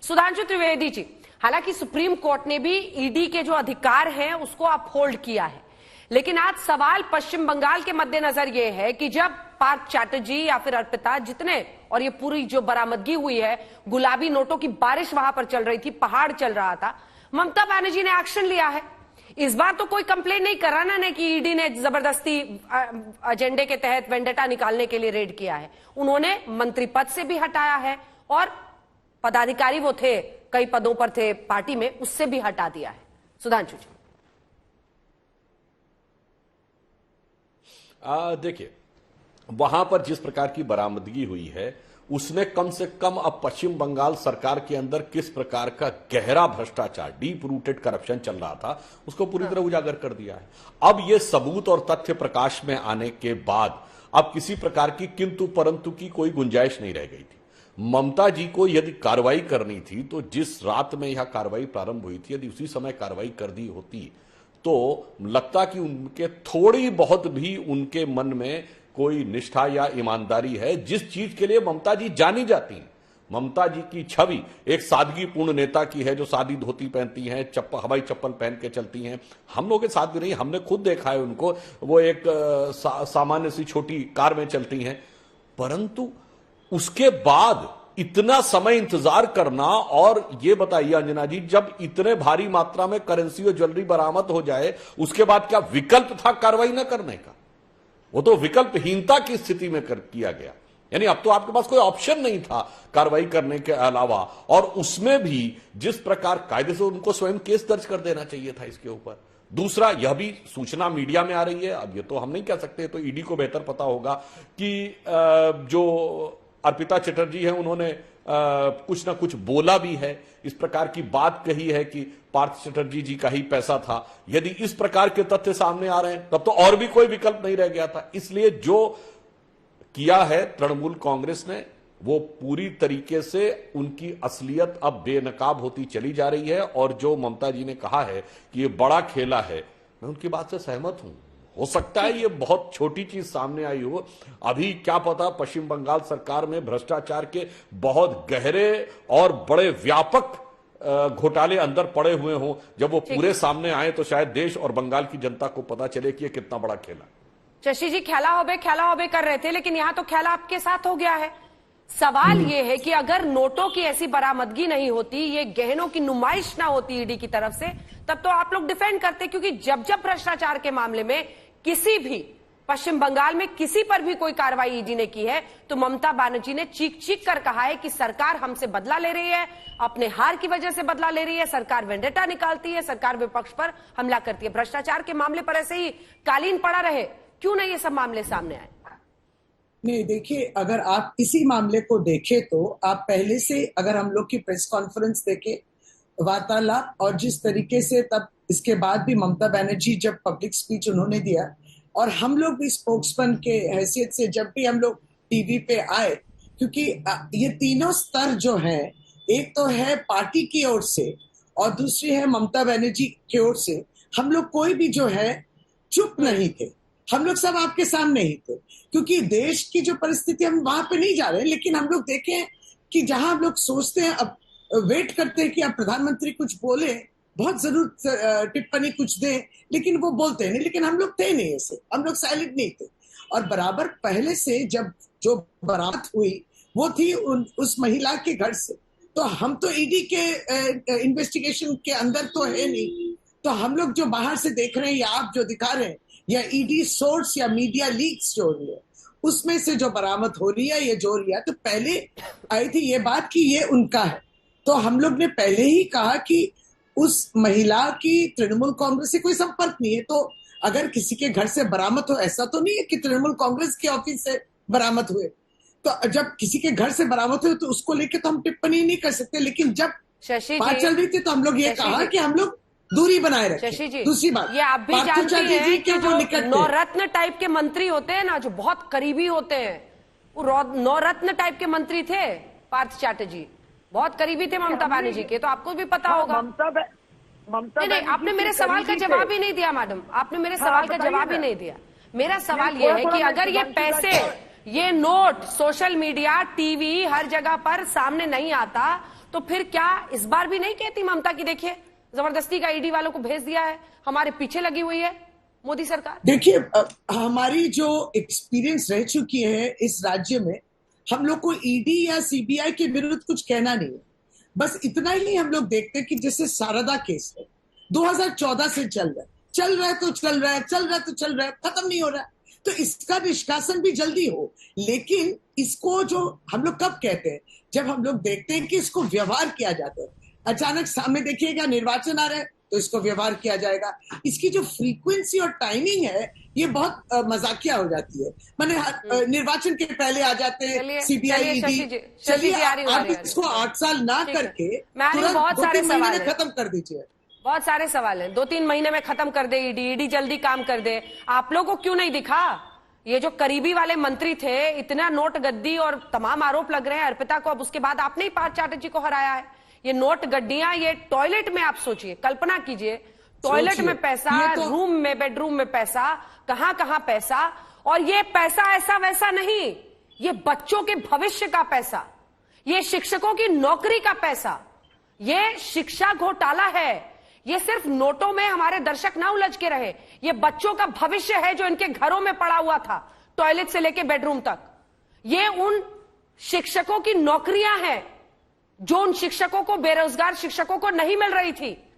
सुधांशु त्रिवेदी जी, हालांकि supreme court ने भी ईडी के जो अधिकार हैं उसको अपहोल्ड किया है, लेकिन आज सवाल पश्चिम बंगाल के मद्देनजर ये है कि जब पार्थ चैटर्जी या फिर अर्पिता जितने और ये पूरी जो बरामदगी हुई है, गुलाबी नोटों की बारिश वहां पर चल रही थी, पहाड़ चल रहा था, ममता बनर्जी ने एक्शन लिया है। इस बार तो कोई कंप्लेन नहीं कर रहा ना कि ईडी ने जबरदस्ती एजेंडे के तहत वेंडेटा निकालने के लिए रेड किया है। उन्होंने मंत्री पद से भी हटाया है और पदाधिकारी वो थे, कई पदों पर थे पार्टी में, उससे भी हटा दिया है। सुधांशु जी, देखिए, वहां पर जिस प्रकार की बरामदगी हुई है उसने कम से कम अब पश्चिम बंगाल सरकार के अंदर किस प्रकार का गहरा भ्रष्टाचार, डीप रूटेड करप्शन चल रहा था, उसको पूरी तरह उजागर कर दिया है। अब ये सबूत और तथ्य प्रकाश में आने के बाद अब किसी प्रकार की किंतु परंतु की कोई गुंजाइश नहीं रह गई थी। ममता जी को यदि कार्रवाई करनी थी तो जिस रात में यह कार्रवाई प्रारंभ हुई थी, यदि उसी समय कार्रवाई कर दी होती तो लगता कि उनके थोड़ी बहुत भी उनके मन में कोई निष्ठा या ईमानदारी है, जिस चीज के लिए ममता जी जानी जाती हैं। ममता जी की छवि एक सादगीपूर्ण नेता की है, जो सादी धोती पहनती हैं, हवाई चप्पल पहन के चलती हैं। हम लोग के साथ भी नहीं, हमने खुद देखा है उनको, वो एक सामान्य सी छोटी कार में चलती हैं। परंतु उसके बाद इतना समय इंतजार करना, और ये बताइए अंजना जी, जब इतने भारी मात्रा में करेंसी और ज्वेलरी बरामद हो जाए, उसके बाद क्या विकल्प था कार्रवाई न करने का? वो तो विकल्पहीनता की स्थिति में किया गया। यानी अब तो आपके पास कोई ऑप्शन नहीं था कार्रवाई करने के अलावा, और उसमें भी जिस प्रकार कायदे से उनको स्वयं केस दर्ज कर देना चाहिए था इसके ऊपर। दूसरा, यह भी सूचना मीडिया में आ रही है, अब ये तो हम नहीं कह सकते, तो ईडी को बेहतर पता होगा कि जो अर्पिता चैटर्जी है उन्होंने कुछ ना कुछ बोला भी है, इस प्रकार की बात कही है कि पार्थ चैटर्जी जी का ही पैसा था। यदि इस प्रकार के तथ्य सामने आ रहे हैं तब तो और भी कोई विकल्प नहीं रह गया था। इसलिए जो किया है तृणमूल कांग्रेस ने, वो पूरी तरीके से उनकी असलियत अब बेनकाब होती चली जा रही है। और जो ममता जी ने कहा है कि ये बड़ा खेला है, मैं उनकी बात से सहमत हूं। हो सकता है ये बहुत छोटी चीज सामने आई हो, अभी क्या पता पश्चिम बंगाल सरकार में भ्रष्टाचार के बहुत गहरे और बड़े व्यापक घोटाले अंदर पड़े हुए हों। जब वो पूरे सामने आए तो शायद देश और बंगाल की जनता को पता चले कि ये कितना बड़ा खेला। शशि जी, खेला होबे कर रहे थे, लेकिन यहां तो खेला आपके साथ हो गया है। सवाल ये है कि अगर नोटों की ऐसी बरामदगी नहीं होती, ये गहनों की नुमाइश ना होती ईडी की तरफ से, तब तो आप लोग डिफेंड करते, क्योंकि जब जब भ्रष्टाचार के मामले में किसी भी पश्चिम बंगाल में किसी पर भी कोई कार्रवाई ईडी ने की है तो ममता बनर्जी ने चीख चीख कर कहा है कि सरकार हमसे बदला ले रही है, अपने हार की वजह से बदला ले रही है, सरकार वेंडेटा निकालती है, सरकार विपक्ष पर हमला करती है। भ्रष्टाचार के मामले पर ऐसे ही कालीन पड़ा रहे, क्यों नहीं ये सब मामले सामने आए? नहीं, देखिए, अगर आप इसी मामले को देखें तो आप पहले से, अगर हम लोग की प्रेस कॉन्फ्रेंस देखें, वार्तालाप, और जिस तरीके से तब इसके बाद भी ममता बनर्जी जब पब्लिक स्पीच उन्होंने दिया, और हम लोग भी स्पोक्समैन के हैसियत से जब भी हम लोग टीवी पे आए, क्योंकि ये तीनों स्तर जो हैं, एक तो है पार्टी की ओर से और दूसरी है ममता बनर्जी की ओर से, हम लोग कोई भी जो है चुप नहीं थे। हम लोग सब आपके सामने ही थे, क्योंकि देश की जो परिस्थिति, हम वहां पे नहीं जा रहे, लेकिन हम लोग देखें कि जहां हम लोग सोचते हैं, अब वेट करते हैं कि अब प्रधानमंत्री कुछ बोले, बहुत जरूर टिप्पणी कुछ दे, लेकिन वो बोलते नहीं। लेकिन हम लोग थे नहीं ऐसे, हम लोग साइलेंट नहीं थे। और बराबर पहले से जब जो बरात हुई वो थी उस महिला के घर से, तो हम तो ईडी के इन्वेस्टिगेशन के अंदर तो है नहीं, तो हम लोग जो बाहर से देख रहे हैं या आप जो दिखा रहे हैं, या ईडी सोर्स या मीडिया लीक्स जो हो रही है, उसमें से जो बरामद हो रही है, ये जो हो रही है, तो पहले आई थी ये बात कि ये उनका है, तो हम लोग ने पहले ही कहा कि उस महिला की तृणमूल कांग्रेस से कोई संपर्क नहीं है। तो अगर किसी के घर से बरामद हो, ऐसा तो नहीं है कि तृणमूल कांग्रेस के ऑफिस से बरामद हुए, तो जब किसी के घर से बरामद हुए तो उसको लेके तो हम टिप्पणी नहीं कर सकते। लेकिन जब बात चल रही थी तो हम लोग ये कहा कि हम लोग दूरी बनाए रखें। शशि जी, दूसरी बात, ये आप भी जानते हैं कि जो नवरत्न टाइप के मंत्री होते हैं ना, जो बहुत करीबी होते हैं, वो नवरत्न टाइप के मंत्री थे पार्थ चैटर्जी, बहुत करीबी थे ममता बनर्जी के, तो आपको भी पता होगा। नहीं, आपने मेरे सवाल का जवाब ही नहीं दिया मैडम, आपने मेरे सवाल का जवाब ही नहीं दिया। मेरा सवाल ये है कि अगर ये पैसे, ये नोट सोशल मीडिया, टीवी, हर जगह पर सामने नहीं आता, तो फिर क्या इस बार भी नहीं कहती ममता की देखिए जबरदस्ती का ईडी वालों को भेज दिया है, हमारे पीछे लगी हुई है मोदी सरकार? देखिए, हमारी जो एक्सपीरियंस रह चुकी है इस राज्य में, हम लोग को ईडी या सीबीआई के विरुद्ध कुछ कहना नहीं है। बस इतना ही हम लोग देखते हैं कि जैसे शारदा केस है, 2014 से चल रहा है, चल रहा है तो चल रहा है, चल रहा है तो चल रहा है, खत्म नहीं हो रहा है। तो इसका निष्कासन भी जल्दी हो, लेकिन इसको जो हम लोग कब कहते हैं, जब हम लोग देखते हैं कि इसको व्यवहार किया जाता है। अचानक सामने देखिएगा निर्वाचन आ रहा है तो इसको व्यवहार किया जाएगा। इसकी जो फ्रीक्वेंसी और टाइमिंग है ये बहुत मजाकिया हो जाती है। माने निर्वाचन के पहले आ जाते हैं सीबीआई ईडी। चलिए आप इसको 8 साल ना करके तुरंत बहुत सारे 2-3 महीने में खत्म कर दीजिए। बहुत सारे सवाल हैं, 2-3 महीने में खत्म कर दे ईडी जल्दी काम कर दे। आप लोगों को क्यों नहीं दिखा? ये जो करीबी वाले मंत्री थे, इतना नोट गद्दी और तमाम आरोप लग रहे हैं अर्पिता को, अब उसके बाद आपने ही पार्थ चैटर्जी को हराया है। ये नोट गड्डियां, ये टॉयलेट में आप सोचिए, कल्पना कीजिए, टॉयलेट में पैसा, रूम में, बेडरूम में पैसा, कहां कहां पैसा। और ये पैसा ऐसा वैसा नहीं, ये बच्चों के भविष्य का पैसा, ये शिक्षकों की नौकरी का पैसा, ये शिक्षा घोटाला है। ये सिर्फ नोटों में हमारे दर्शक ना उलझ के रहे, ये बच्चों का भविष्य है जो इनके घरों में पड़ा हुआ था, टॉयलेट से लेके बेडरूम तक। ये उन शिक्षकों की नौकरियां हैं जो उन शिक्षकों को, बेरोजगार शिक्षकों को नहीं मिल रही थी।